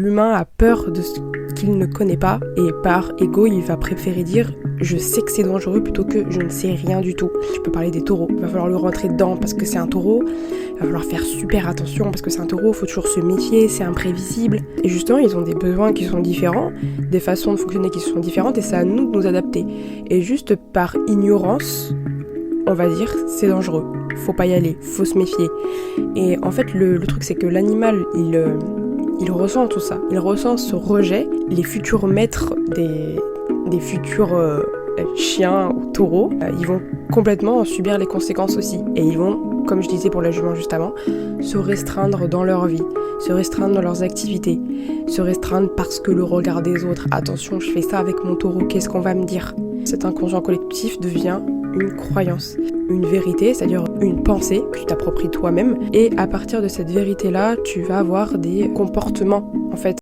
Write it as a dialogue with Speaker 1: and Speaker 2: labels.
Speaker 1: L'humain a peur de ce qu'il ne connaît pas et par ego, il va préférer dire « je sais que c'est dangereux » plutôt que « je ne sais rien du tout ». Je peux parler des taureaux. Il va falloir le rentrer dedans parce que c'est un taureau. Il va falloir faire super attention parce que c'est un taureau. Il faut toujours se méfier, c'est imprévisible. Et justement, ils ont des besoins qui sont différents, des façons de fonctionner qui sont différentes et c'est à nous de nous adapter. Et juste par ignorance, on va dire c'est dangereux. Faut pas y aller, faut se méfier. Et en fait, le truc, c'est que l'animal, il ressent tout ça. Il ressent ce rejet. Les futurs maîtres des futurs chiens ou taureaux, ils vont complètement en subir les conséquences aussi. Et ils vont, comme je disais pour la jument juste avant, se restreindre dans leur vie, se restreindre dans leurs activités, se restreindre parce que le regard des autres. Attention, je fais ça avec mon taureau, qu'est-ce qu'on va me dire ? Cet inconscient collectif devient une croyance, une vérité, c'est-à-dire une pensée que tu t'appropries toi-même. Et à partir de cette vérité-là, tu vas avoir des comportements, en fait.